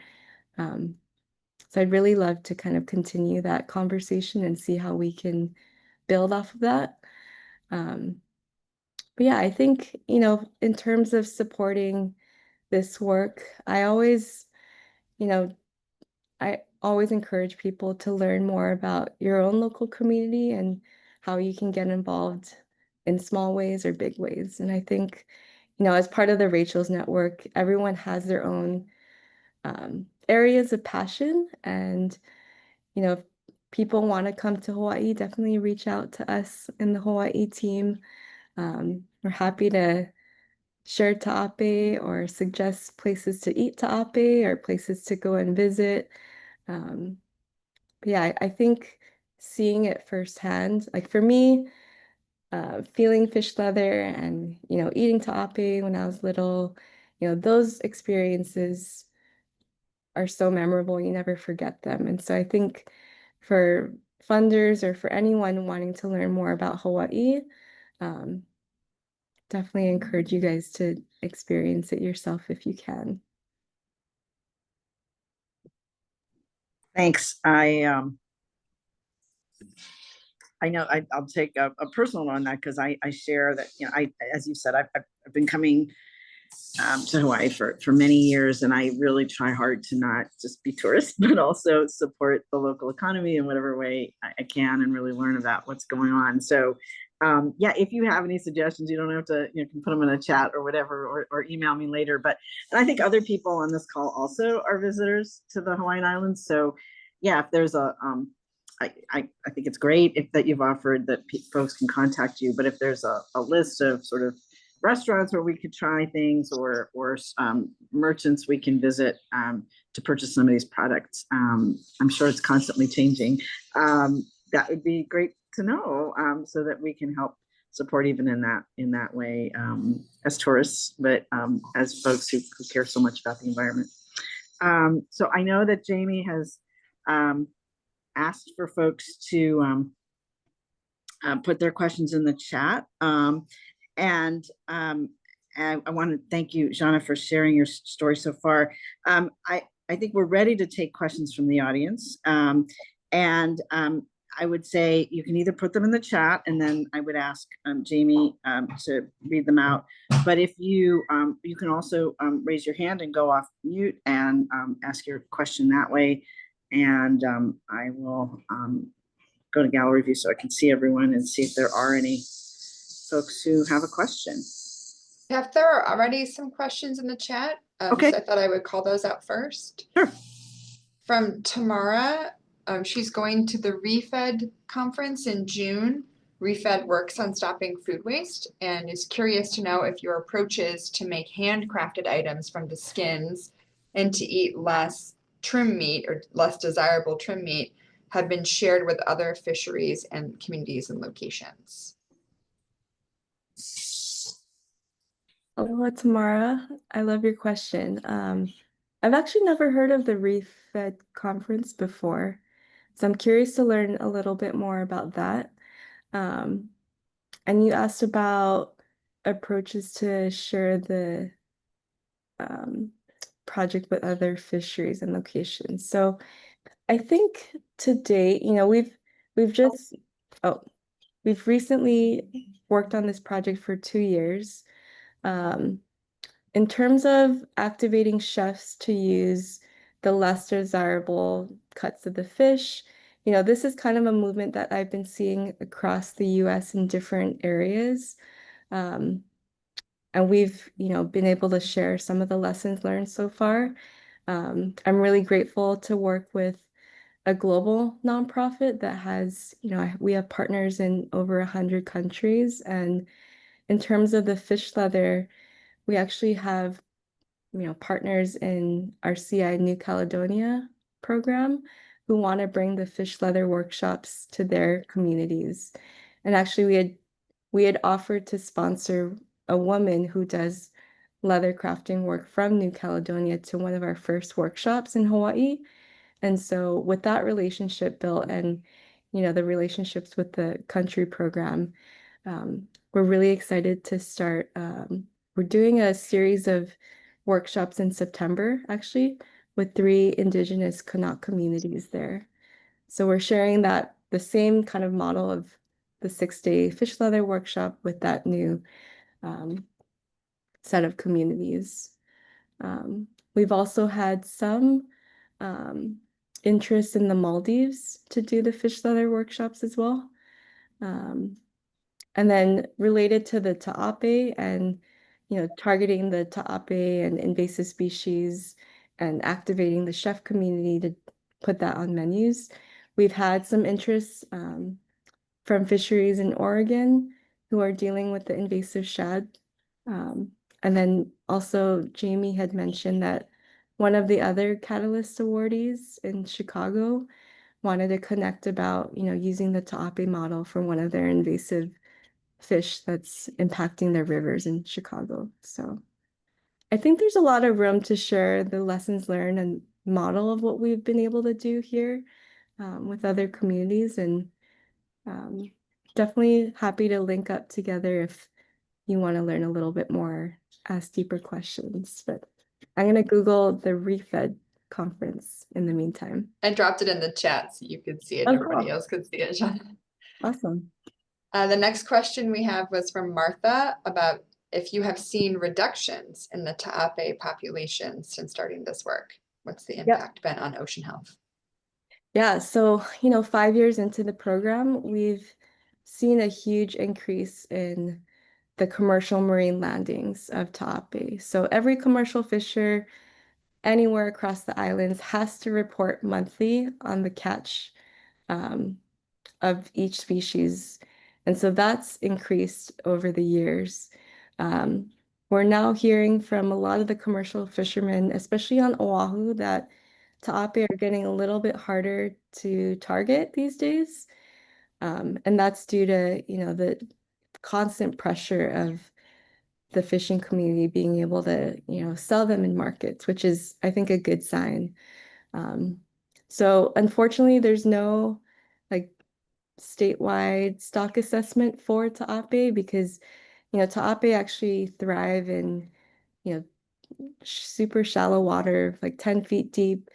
S2: So I'd really love to kind of continue that conversation and see how we can build off of that. But yeah, I think, in terms of supporting this work, you know, I always encourage people to learn more about your own local community and how you can get involved in small ways or big ways. And I think, as part of the Rachel's Network, everyone has their own areas of passion. And, if people want to come to Hawaii, definitely reach out to us in the Hawaii team. We're happy to share taʻape or suggest places to eat taʻape or places to go and visit. But yeah, I think seeing it firsthand, like for me, feeling fish leather and, eating taʻape when I was little, those experiences are so memorable, you never forget them. And so I think for funders or for anyone wanting to learn more about Hawaii, definitely encourage you guys to experience it yourself if you can.
S3: Thanks. I know I'll take a personal on that, because I share that, as you said, I've been coming to Hawaii for many years, and I really try hard to not just be tourist, but also support the local economy in whatever way I can, and really learn about what's going on. So yeah, if you have any suggestions, you don't have to, you can put them in a chat or whatever, or email me later. And I think other people on this call also are visitors to the Hawaiian Islands. So yeah, if there's I think it's great that you've offered that folks can contact you, but if there's a list of sort of restaurants where we could try things, or merchants we can visit to purchase some of these products, I'm sure it's constantly changing. that would be great to know, so that we can help support even in that way, as tourists, but as folks who care so much about the environment. So I know that Jamie has asked for folks to put their questions in the chat. And I want to thank you, Jhana, for sharing your story so far. I think we're ready to take questions from the audience. I would say you can either put them in the chat, and then I would ask Jamie to read them out. But if you you can also raise your hand and go off mute and ask your question that way. And I will go to gallery view so I can see everyone and see if there are any folks who have a question.
S1: If there are already some questions in the chat,
S3: Okay.
S1: so I thought I would call those out first.
S3: Sure.
S1: From Tamara, she's going to the ReFed conference in June. ReFed works on stopping food waste and is curious to know if your approaches to make handcrafted items from the skins and to eat less trim meat or less desirable trim meat have been shared with other fisheries and communities and locations.
S2: Aloha, Tamara. I love your question. I've actually never heard of the ReFed conference before, so I'm curious to learn a little bit more about that. And you asked about approaches to share the project with other fisheries and locations. So I think to date, we've recently worked on this project for 2 years. In terms of activating chefs to use the less desirable cuts of the fish, this is kind of a movement that I've been seeing across the US in different areas. And we've, been able to share some of the lessons learned so far. I'm really grateful to work with a global nonprofit that has, we have partners in over 100 countries. And in terms of the fish leather, we actually have, partners in our CI New Caledonia program who want to bring the fish leather workshops to their communities. And actually we had offered to sponsor a woman who does leather crafting work from New Caledonia to one of our first workshops in Hawaii. And so with that relationship built and, the relationships with the country program, we're really excited to start. We're doing a series of workshops in September, actually, with 3 indigenous Kanak communities there. So we're sharing the same kind of model of the 6-day fish leather workshop with that new set of communities. We've also had some interest in the Maldives to do the fish leather workshops as well. And then related to the taʻape and, targeting the taʻape and invasive species and activating the chef community to put that on menus. We've had some interest from fisheries in Oregon who are dealing with the invasive shad. And then also Jamie had mentioned that one of the other Catalyst awardees in Chicago wanted to connect about, using the taʻape model for one of their invasive fish that's impacting their rivers in Chicago. So I think there's a lot of room to share the lessons learned and model of what we've been able to do here with other communities, and definitely happy to link up together if you want to learn a little bit more, ask deeper questions. But I'm going to Google the ReFed conference in the meantime.
S1: I dropped it in the chat so you could see it.
S2: Oh,
S1: Everybody
S2: cool.
S1: else could see it, Jhana.
S2: Awesome.
S1: The next question we have was from Martha about if you have seen reductions in the taʻape population since starting this work. What's the impact been on ocean health?
S2: Yeah, so 5 years into the program, we've seen a huge increase in the commercial marine landings of taʻape. So every commercial fisher anywhere across the islands has to report monthly on the catch of each species. And so that's increased over the years. We're now hearing from a lot of the commercial fishermen, especially on Oahu, that taʻape are getting a little bit harder to target these days. And that's due to, the constant pressure of the fishing community being able to, sell them in markets, which is, I think, a good sign. So unfortunately, there's no like statewide stock assessment for taʻape because, taʻape actually thrive in, super shallow water, like 10 feet deep.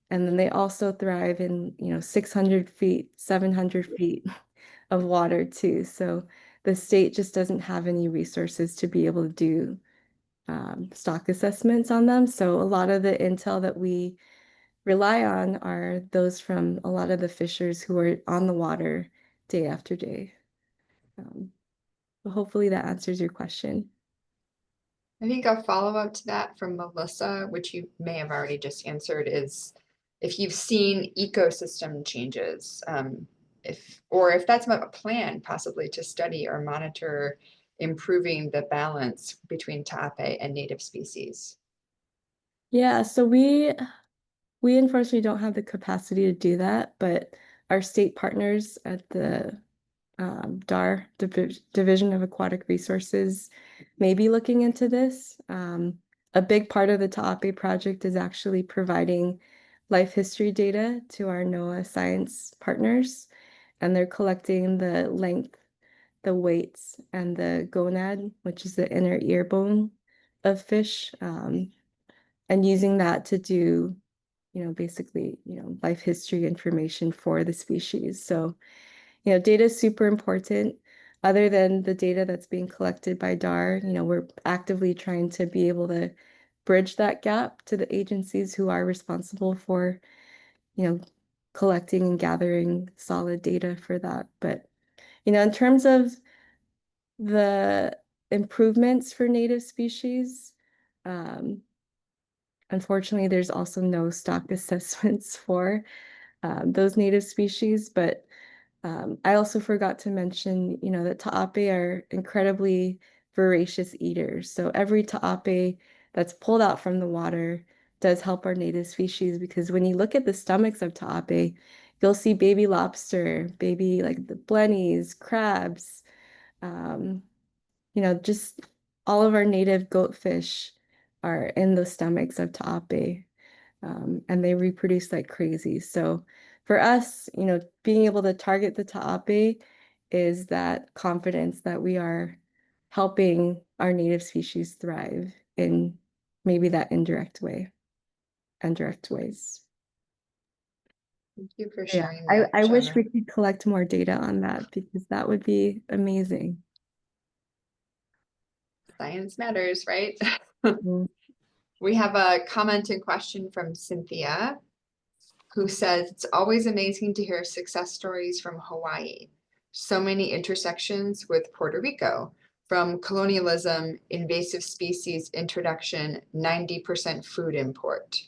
S2: And then they also thrive in, 600 feet, 700 feet of water too. So the state just doesn't have any resources to be able to do stock assessments on them. So a lot of the intel that we rely on are those from a lot of the fishers who are on the water day after day. But hopefully that answers your question.
S1: I think a follow-up to that from Melissa, which you may have already just answered, is if you've seen ecosystem changes, if that's a plan possibly to study or monitor improving the balance between taʻape and native species.
S2: Yeah, so we unfortunately don't have the capacity to do that, but our state partners at the DAR, Division of Aquatic Resources, may be looking into this. A big part of the taʻape project is actually providing life history data to our NOAA science partners, and they're collecting the length, the weights, and the gonad, which is the inner ear bone of fish, and using that to do, basically, life history information for the species. So, data is super important. Other than the data that's being collected by DAR, we're actively trying to be able to bridge that gap to the agencies who are responsible for, collecting and gathering solid data for that. But, in terms of the improvements for native species, unfortunately, there's also no stock assessments for those native species, but I also forgot to mention, that taʻape are incredibly voracious eaters. So every taʻape that's pulled out from the water does help our native species because when you look at the stomachs of taʻape, you'll see baby lobster, baby like the blennies, crabs, just all of our native goatfish are in the stomachs of taʻape, and they reproduce like crazy. So for us, being able to target the taʻape is that confidence that we are helping our native species thrive in maybe that indirect ways.
S1: Thank you for
S2: Yeah,
S1: sharing that,
S2: I wish
S1: Jhana.
S2: we could collect more data on that because that would be amazing.
S1: Science matters, right?
S2: Mm.
S1: We have a comment and question from Cynthia, who says, it's always amazing to hear success stories from Hawaii. So many intersections with Puerto Rico, from colonialism, invasive species introduction, 90% food import.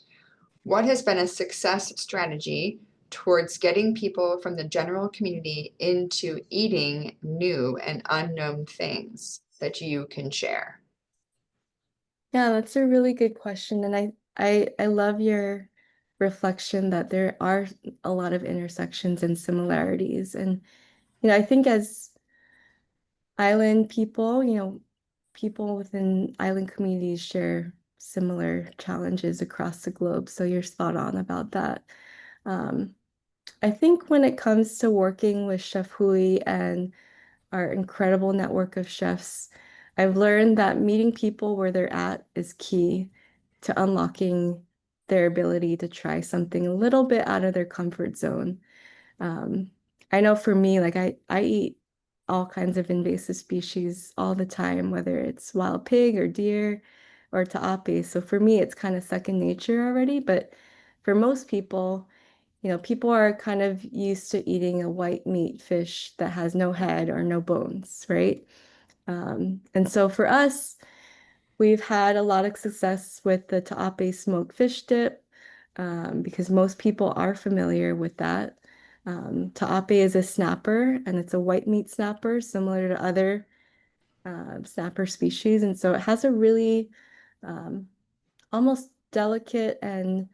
S1: What has been a success strategy towards getting people from the general community into eating new and unknown things that you can share?
S2: Yeah, that's a really good question. And I love your reflection that there are a lot of intersections and similarities. And, I think as island people, people within island communities share similar challenges across the globe. So you're spot on about that. Um, I think when it comes to working with Chef Hui and our incredible network of chefs, I've learned that meeting people where they're at is key to unlocking their ability to try something a little bit out of their comfort zone. Um, I know for me, like I eat all kinds of invasive species all the time, whether it's wild pig or deer or taʻape. So for me, it's kind of second nature already. But for most people, people are kind of used to eating a white meat fish that has no head or no bones, right? And so for us, we've had a lot of success with the taʻape smoked fish dip because most people are familiar with that. Taʻape is a snapper and it's a white meat snapper similar to other snapper species. And so it has a really almost delicate and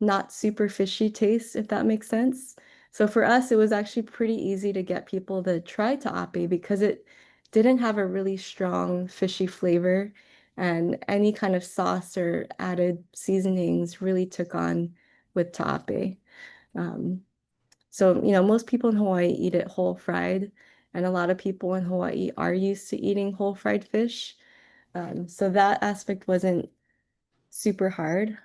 S2: not super fishy taste, if that makes sense. So for us, it was actually pretty easy to get people to try taʻape because it didn't have a really strong fishy flavor, and any kind of sauce or added seasonings really took on with taʻape. Um, so, most people in Hawaii eat it whole fried, and a lot of people in Hawaii are used to eating whole fried fish. So that aspect wasn't super hard.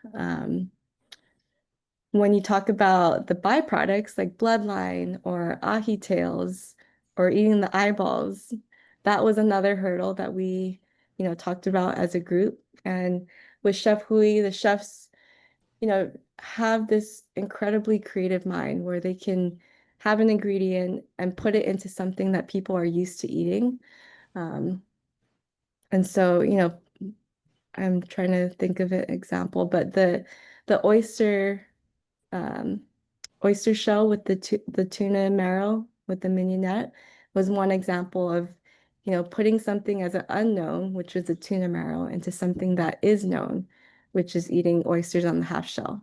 S2: When you talk about the byproducts like bloodline or ahi tails or eating the eyeballs, that was another hurdle that we, talked about as a group. And with Chef Hui, the chefs, have this incredibly creative mind where they can have an ingredient and put it into something that people are used to eating. And so, I'm trying to think of an example, but the um, oyster shell with the tuna marrow with the mignonette was one example of, putting something as an unknown, which was the tuna marrow, into something that is known, which is eating oysters on the half shell.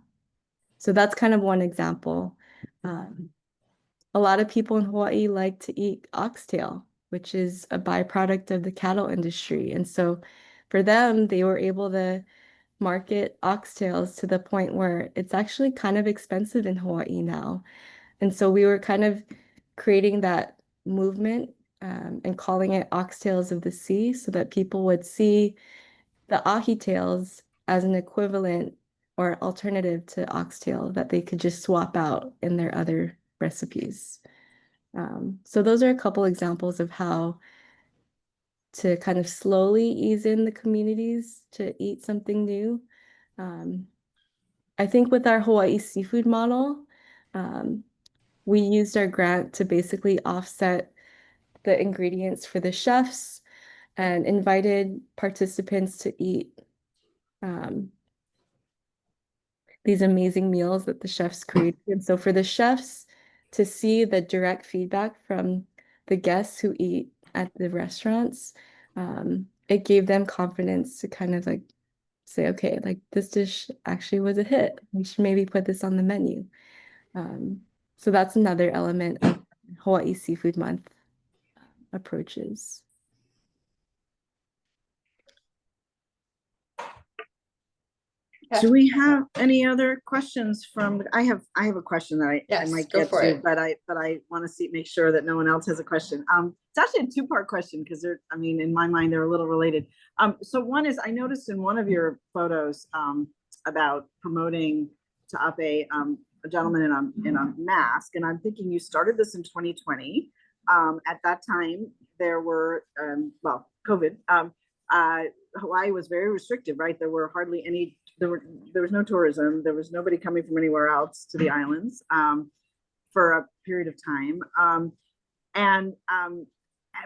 S2: So that's kind of one example. A lot of people in Hawaii like to eat oxtail, which is a byproduct of the cattle industry. And so for them, they were able to market oxtails to the point where it's actually kind of expensive in Hawaii now. And so we were kind of creating that movement and calling it oxtails of the sea so that people would see the ahi tails as an equivalent or alternative to oxtail that they could just swap out in their other recipes. So those are a couple examples of how to kind of slowly ease in the communities to eat something new. I think with our Hawaii seafood model, we used our grant to basically offset the ingredients for the chefs and invited participants to eat these amazing meals that the chefs created. And so for the chefs to see the direct feedback from the guests who eat at the restaurants, it gave them confidence to kind of like say, okay, like this dish actually was a hit. We should maybe put this on the menu. So that's another element of Hawaii Seafood Month approaches.
S3: Do we have any other questions from, I have a question that I
S1: Yes,
S3: might
S1: go
S3: get
S1: for
S3: to,
S1: it.
S3: but I want to make sure that no one else has a question. It's actually a two-part question because in my mind, they're a little related. So one is, I noticed in one of your photos about promoting taʻape, a gentleman in a mask, and I'm thinking you started this in 2020. At that time, there were, COVID. Hawaii was very restrictive, right? There were hardly any, there was no tourism. There was nobody coming from anywhere else to the islands for a period of time. And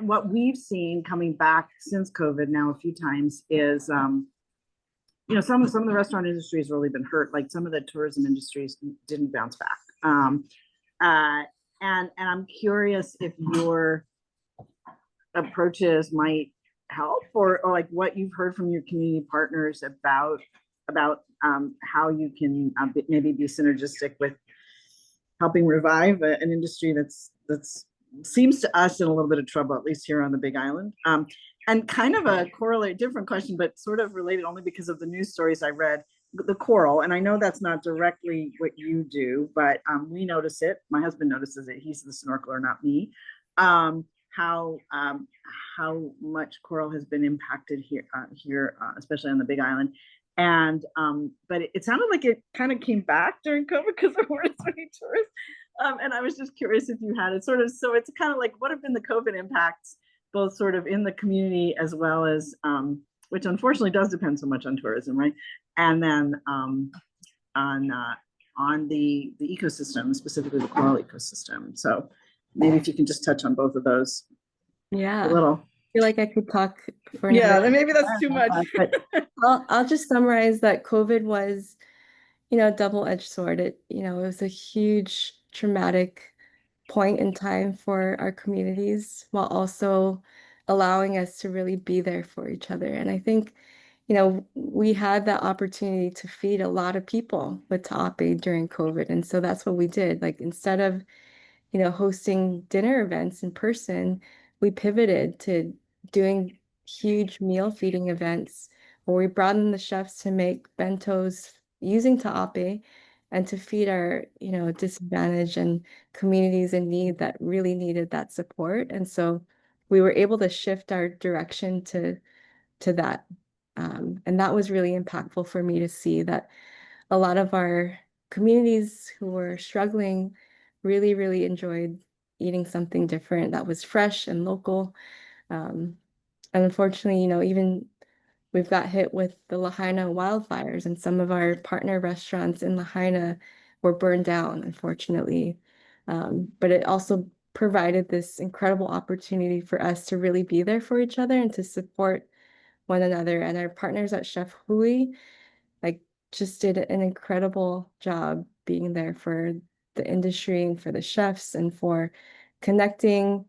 S3: what we've seen coming back since COVID now a few times is, some of the restaurant industry has really been hurt. Like some of the tourism industries didn't bounce back. And I'm curious if your approaches might help or like what you've heard from your community partners about how you can maybe be synergistic with helping revive an industry that's seems to us in a little bit of trouble, at least here on the Big Island. And kind of a different question, but sort of related only because of the news stories I read, the coral. And I know that's not directly what you do, but we notice it. My husband notices it. He's the snorkeler, not me. How much coral has been impacted here, especially on the Big Island. And but it sounded like it kind of came back during COVID because there weren't as many tourists. And I was just curious if you had it sort of, so it's kind of like what have been the COVID impacts, both sort of in the community as well as, which unfortunately does depend so much on tourism, right? And then on the ecosystem, specifically the coral ecosystem. So maybe if you can just touch on both of those.
S2: Yeah.
S3: A little.
S2: I feel like I could talk for
S3: yeah,
S2: another
S3: maybe that's too much.
S2: but I'll just summarize that COVID was, a double-edged sword. It was a huge traumatic point in time for our communities while also allowing us to really be there for each other. And I think, we had that opportunity to feed a lot of people with taʻape during COVID. And so that's what we did. Like instead of hosting dinner events in person, we pivoted to doing huge meal feeding events where we brought in the chefs to make bentos using taʻape and to feed our, disadvantaged and communities in need that really needed that support. And so we were able to shift our direction to that. And that was really impactful for me to see that a lot of our communities who were struggling really, really enjoyed eating something different that was fresh and local. And unfortunately, even we've got hit with the Lahaina wildfires, and some of our partner restaurants in Lahaina were burned down, unfortunately. But it also provided this incredible opportunity for us to really be there for each other and to support one another. And our partners at Chef Hui, like, just did an incredible job being there for the industry and for the chefs and for connecting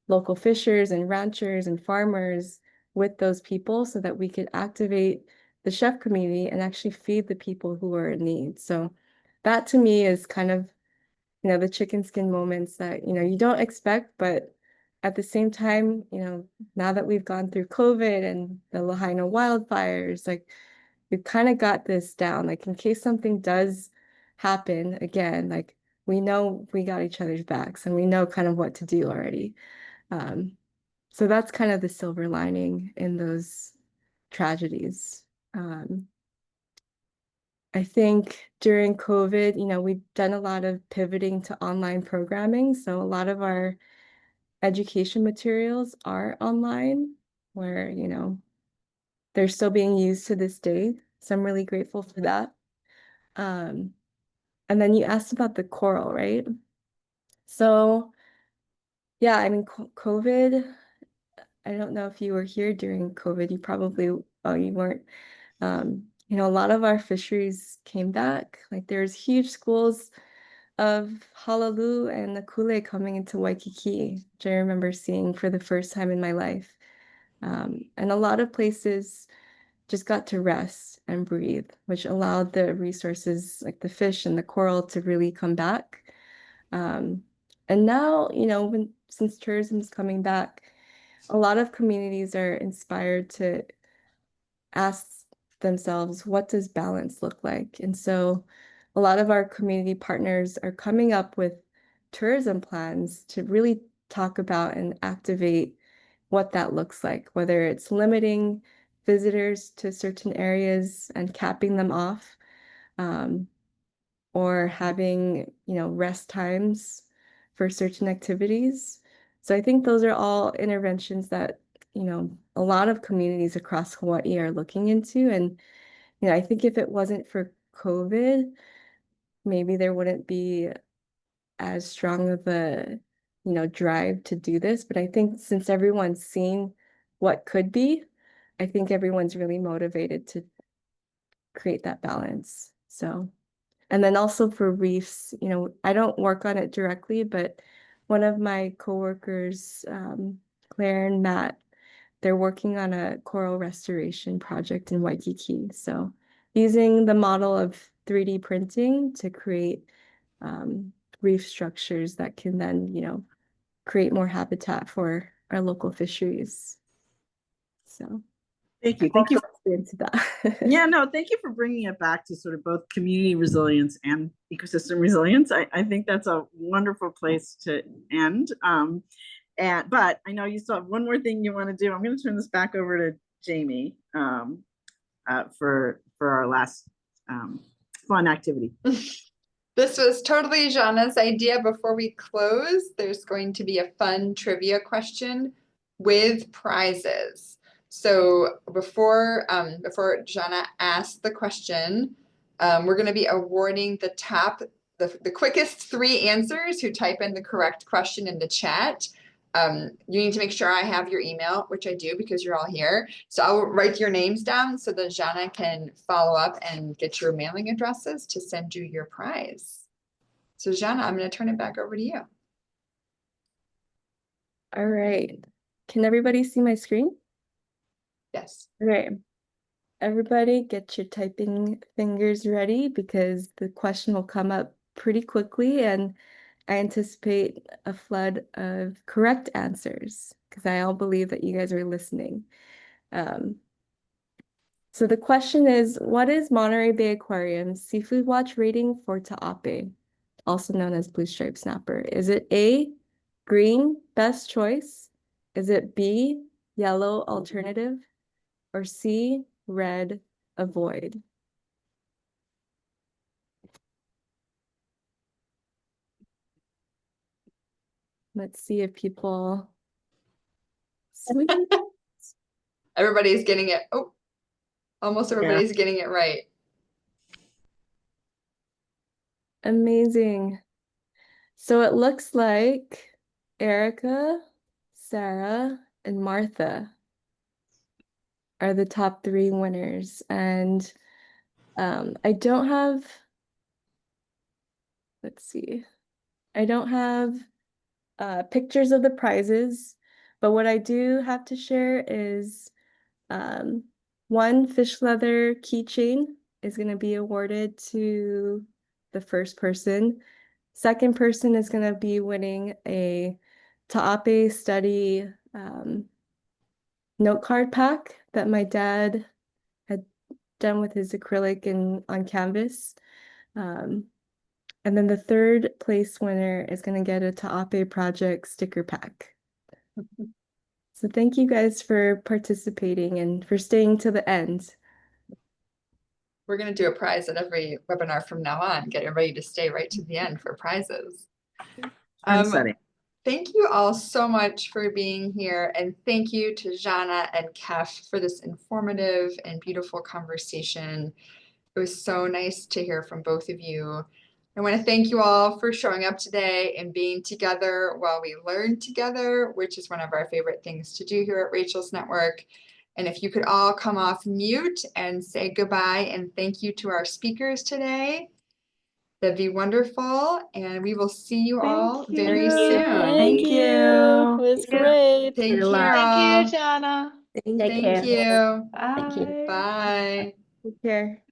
S2: local fishers and ranchers and farmers with those people so that we could activate the chef community and actually feed the people who are in need. So that to me is kind of, the chicken skin moments that, you don't expect, but at the same time, now that we've gone through COVID and the Lahaina wildfires, like, we've kind of got this down. Like, in case something does happen again, like, we know we got each other's backs and we know kind of what to do already. So that's kind of the silver lining in those tragedies. I think during COVID, we've done a lot of pivoting to online programming. So a lot of our education materials are online where, they're still being used to this day. So I'm really grateful for that. And then you asked about the coral, right? So yeah, I mean, COVID, I don't know if you were here during COVID, you probably, oh, you weren't. A lot of our fisheries came back. Like, there's huge schools of Halalu and Nakule coming into Waikiki, which I remember seeing for the first time in my life. And a lot of places just got to rest and breathe, which allowed the resources like the fish and the coral to really come back. And now, since tourism is coming back, a lot of communities are inspired to ask themselves, what does balance look like? And so a lot of our community partners are coming up with tourism plans to really talk about and activate what that looks like, whether it's limiting visitors to certain areas and capping them off, or having, rest times for certain activities. So I think those are all interventions that, a lot of communities across Hawaii are looking into. And, I think if it wasn't for COVID, maybe there wouldn't be as strong of a, drive to do this. But I think since everyone's seen what could be, I think everyone's really motivated to create that balance. So, and then also for reefs, I don't work on it directly, but one of my coworkers, Claire and Matt, they're working on a coral restoration project in Waikiki. So using the model of 3D printing to create reef structures that can then, create more habitat for our local fisheries. So
S3: Thank you. Thank you.
S2: Into that.
S3: Yeah, no, thank you for bringing it back to sort of both community resilience and ecosystem resilience. I think that's a wonderful place to end. But I know you still have one more thing you want to do. I'm going to turn this back over to Jamie for our last fun activity.
S1: This was totally Jhana's idea. Before we close, there's going to be a fun trivia question with prizes. So before Jhana asks the question, we're going to be awarding the quickest 3 answers who type in the correct question in the chat. You need to make sure I have your email, which I do because you're all here. So I'll write your names down so that Jhana can follow up and get your mailing addresses to send you your prize. So Jhana, I'm going to turn it back over to you.
S2: All right. Can everybody see my screen?
S1: Yes.
S2: Okay. Everybody get your typing fingers ready because the question will come up pretty quickly. And I anticipate a flood of correct answers because I all believe that you guys are listening. So the question is, what is Monterey Bay Aquarium's Seafood Watch rating for taʻape, also known as blue stripe snapper? Is it A, green, best choice? Is it B, yellow, alternative? Or C, red, avoid? Let's see if people...
S1: Everybody's getting it. Oh, almost everybody's getting it right.
S2: Amazing. So it looks like Erica, Sarah, and Martha are the top 3 winners. And I don't have, let's see, I don't have pictures of the prizes, but what I do have to share is one fish leather keychain is going to be awarded to the first person. Second person is going to be winning a taʻape study note card pack that my dad had done with his acrylic and on canvas. And then the third place winner is going to get a taʻape project sticker pack. So thank you guys for participating and for staying to the end.
S1: We're going to do a prize at every webinar from now on. Get everybody to stay right to the end for prizes. Thank you all so much for being here. And thank you to Jhana and Kef for this informative and beautiful conversation. It was so nice to hear from both of you. I want to thank you all for showing up today and being together while we learn together, which is one of our favorite things to do here at Rachel's Network. And if you could all come off mute and say goodbye and thank you to our speakers today, that'd be wonderful. And we will see you all very soon.
S2: Thank you. It was great.
S1: Take care.
S4: Thank you, Jhana.
S1: Thank you.
S4: Bye.
S1: Bye.
S2: Take care.